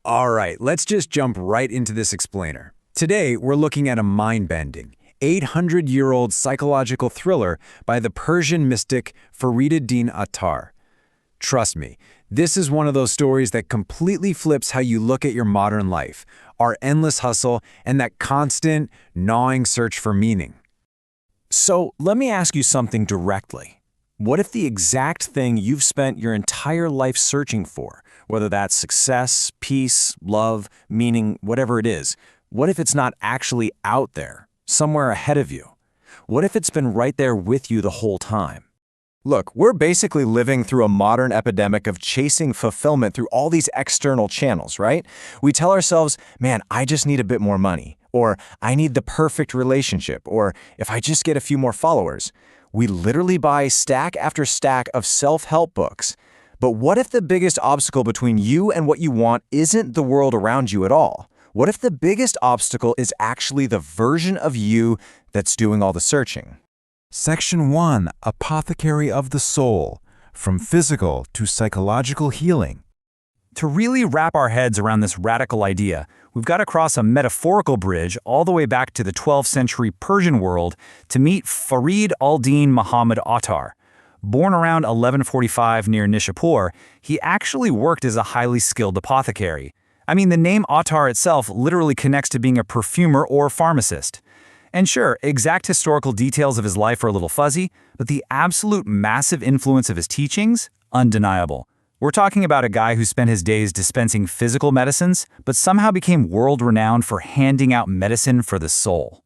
All right, let's just jump right into this explainer. Today, we're looking at a mind-bending, 800-year-old psychological thriller by the Persian mystic Fariduddin Attar. Trust me, this is one of those stories that completely flips how you look at your modern life, our endless hustle, and that constant, gnawing search for meaning. So let me ask you something directly. What if the exact thing you've spent your entire life searching for, whether that's success, peace, love, meaning, whatever it is, what if it's not actually out there, somewhere ahead of you? What if it's been right there with you the whole time? Look, we're basically living through a modern epidemic of chasing fulfillment through all these external channels, right? We tell ourselves, man, I just need a bit more money, or I need the perfect relationship, or if I just get a few more followers. We literally buy stack after stack of self-help books. But what if the biggest obstacle between you and what you want isn't the world around you at all? What if the biggest obstacle is actually the version of you that's doing all the searching? Section 1, Apothecary of the Soul, From Physical to Psychological Healing. To really wrap our heads around this radical idea, we've got to cross a metaphorical bridge all the way back to the 12th century Persian world to meet Farid al-Din Muhammad Attar. Born around 1145 near Nishapur, he actually worked as a highly skilled apothecary. I mean, the name Attar itself literally connects to being a perfumer or pharmacist. And sure, exact historical details of his life are a little fuzzy, but the absolute massive influence of his teachings, undeniable. We're talking about a guy who spent his days dispensing physical medicines, but somehow became world-renowned for handing out medicine for the soul.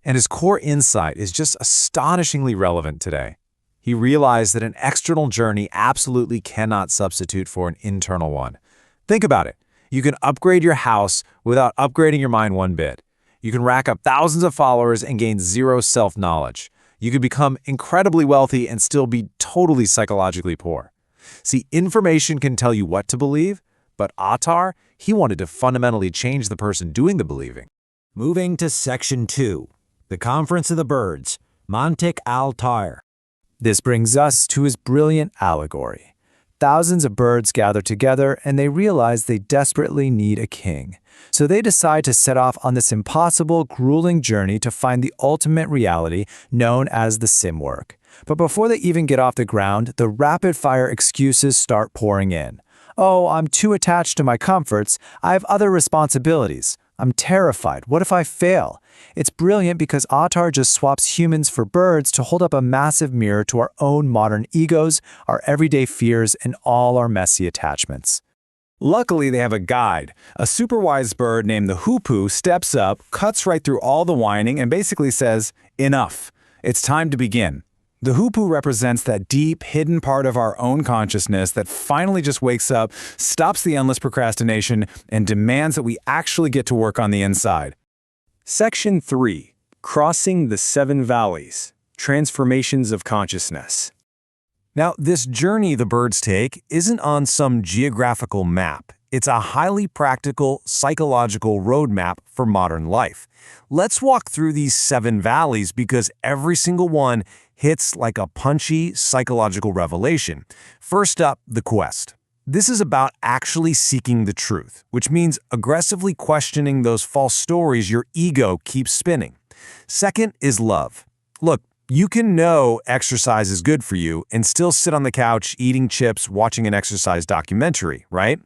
And his core insight is just astonishingly relevant today. He realized that an external journey absolutely cannot substitute for an internal one. Think about it. You can upgrade your house without upgrading your mind one bit. You can rack up thousands of followers and gain zero self-knowledge. You could become incredibly wealthy and still be totally psychologically poor. See, information can tell you what to believe, but Attar, he wanted to fundamentally change the person doing the believing. Moving to Section 2, The Conference of the Birds, Mantiq al-Tayr. This brings us to his brilliant allegory. Thousands of birds gather together and they realize they desperately need a king. So they decide to set off on this impossible, grueling journey to find the ultimate reality known as the Simurgh. But before they even get off the ground, the rapid-fire excuses start pouring in. Oh, I'm too attached to my comforts. I have other responsibilities. I'm terrified. What if I fail? It's brilliant because Attar just swaps humans for birds to hold up a massive mirror to our own modern egos, our everyday fears, and all our messy attachments. Luckily, they have a guide. A super wise bird named the hoopoe steps up, cuts right through all the whining, and basically says, "Enough. It's time to begin." The hoopoe represents that deep, hidden part of our own consciousness that finally just wakes up, stops the endless procrastination, and demands that we actually get to work on the inside. Section 3, Crossing the Seven Valleys, Transformations of Consciousness. Now, this journey the birds take isn't on some geographical map. It's a highly practical, psychological roadmap for modern life. Let's walk through these 7 valleys because every single one hits like a punchy psychological revelation. First up, the quest. This is about actually seeking the truth, which means aggressively questioning those false stories your ego keeps spinning. Second is love. Look, you can know exercise is good for you and still sit on the couch eating chips watching an exercise documentary, right?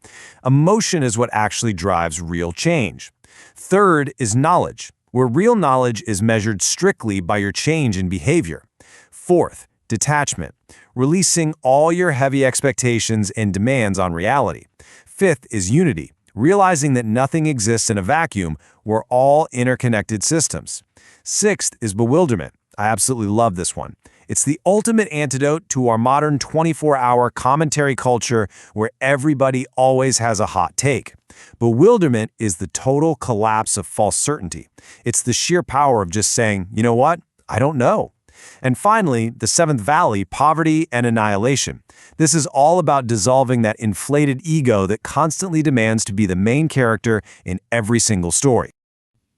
Emotion is what actually drives real change. Third is knowledge, where real knowledge is measured strictly by your change in behavior. Fourth, detachment, releasing all your heavy expectations and demands on reality. Fifth is unity, realizing that nothing exists in a vacuum, we're all interconnected systems. Sixth is bewilderment. I absolutely love this one. It's the ultimate antidote to our modern 24-hour commentary culture where everybody always has a hot take. Bewilderment is the total collapse of false certainty. It's the sheer power of just saying, you know what? I don't know. And finally, the 7th valley, poverty and annihilation. This is all about dissolving that inflated ego that constantly demands to be the main character in every single story.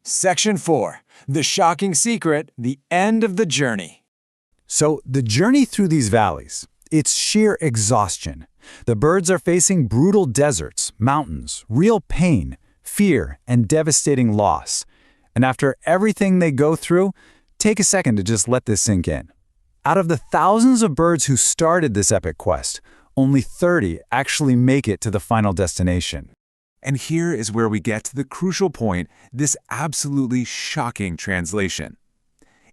Section 4, The Shocking Secret, The End of the Journey. So the journey through these valleys, It's sheer exhaustion. The birds are facing brutal deserts, mountains, real pain, fear, and devastating loss. And after everything they go through, take a second to just let this sink in. Out of the thousands of birds who started this epic quest, only 30 actually make it to the final destination. And here is where we get to the crucial point, this absolutely shocking translation.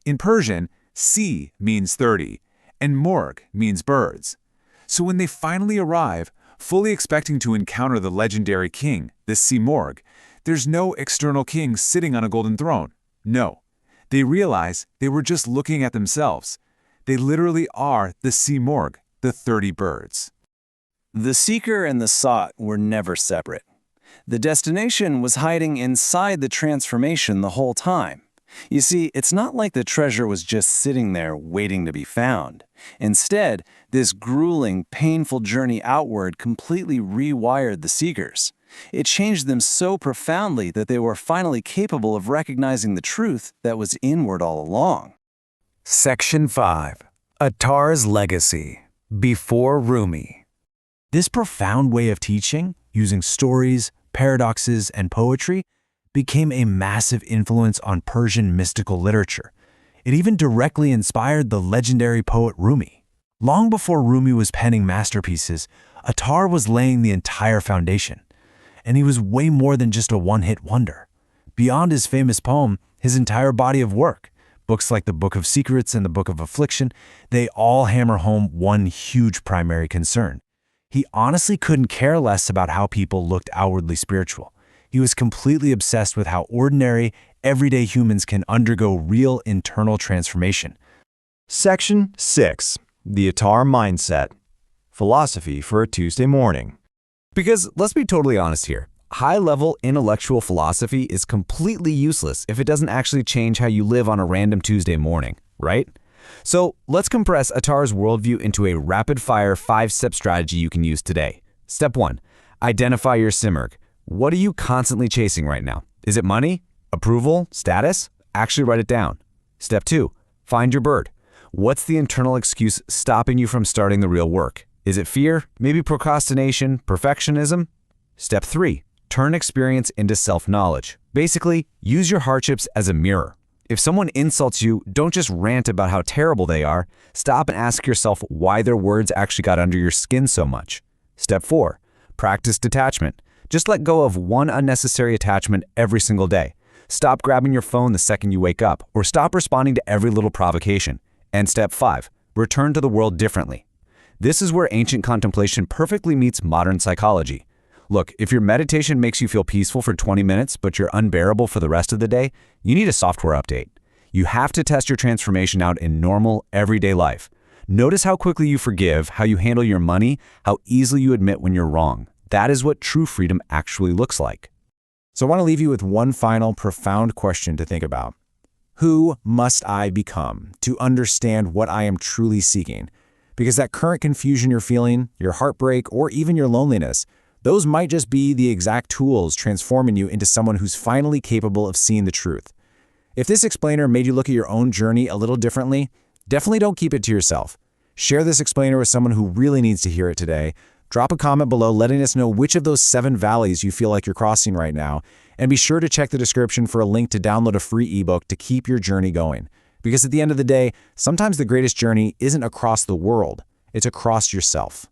In Persian, si means 30, and morg means birds. So when they finally arrive, fully expecting to encounter the legendary king, the Simurgh, there's no external king sitting on a golden throne. No. They realize they were just looking at themselves. They literally are the Simurgh, the 30 birds. The seeker and the sought were never separate. The destination was hiding inside the transformation the whole time. You see, it's not like the treasure was just sitting there waiting to be found. Instead, this grueling, painful journey outward completely rewired the seekers. It changed them so profoundly that they were finally capable of recognizing the truth that was inward all along. Section 5. Attar's Legacy. Before Rumi. This profound way of teaching, using stories, paradoxes, and poetry, became a massive influence on Persian mystical literature. It even directly inspired the legendary poet Rumi. Long before Rumi was penning masterpieces, Attar was laying the entire foundation. And he was way more than just a one-hit wonder. Beyond his famous poem, his entire body of work, books like the Book of Secrets and the Book of Affliction, they all hammer home one huge primary concern. He honestly couldn't care less about how people looked outwardly spiritual. He was completely obsessed with how ordinary, everyday humans can undergo real internal transformation. Section 6. The Attar Mindset. Philosophy for a Tuesday Morning. Because let's be totally honest here, high-level intellectual philosophy is completely useless if it doesn't actually change how you live on a random Tuesday morning, right? So let's compress Attar's worldview into a rapid-fire 5-step strategy you can use today. Step 1. Identify your Simurgh. What are you constantly chasing right now? Is it money? Approval? Status? Actually write it down. Step 2. Find your bird. What's the internal excuse stopping you from starting the real work? Is it fear? Maybe procrastination? Perfectionism? Step 3. Turn experience into self-knowledge. Basically, use your hardships as a mirror. If someone insults you, don't just rant about how terrible they are. Stop and ask yourself why their words actually got under your skin so much. Step 4. Practice detachment. Just let go of one unnecessary attachment every single day. Stop grabbing your phone the second you wake up, or stop responding to every little provocation. And Step 5. Return to the world differently. This is where ancient contemplation perfectly meets modern psychology. Look, if your meditation makes you feel peaceful for 20 minutes, but you're unbearable for the rest of the day, you need a software update. You have to test your transformation out in normal, everyday life. Notice how quickly you forgive, how you handle your money, how easily you admit when you're wrong. That is what true freedom actually looks like. So I want to leave you with one final profound question to think about. Who must I become to understand what I am truly seeking? Because that current confusion you're feeling, your heartbreak, or even your loneliness, those might just be the exact tools transforming you into someone who's finally capable of seeing the truth. If this explainer made you look at your own journey a little differently, definitely don't keep it to yourself. Share this explainer with someone who really needs to hear it today. Drop a comment below letting us know which of those 7 valleys you feel like you're crossing right now, and be sure to check the description for a link to download a free ebook to keep your journey going. Because at the end of the day, sometimes the greatest journey isn't across the world, it's across yourself.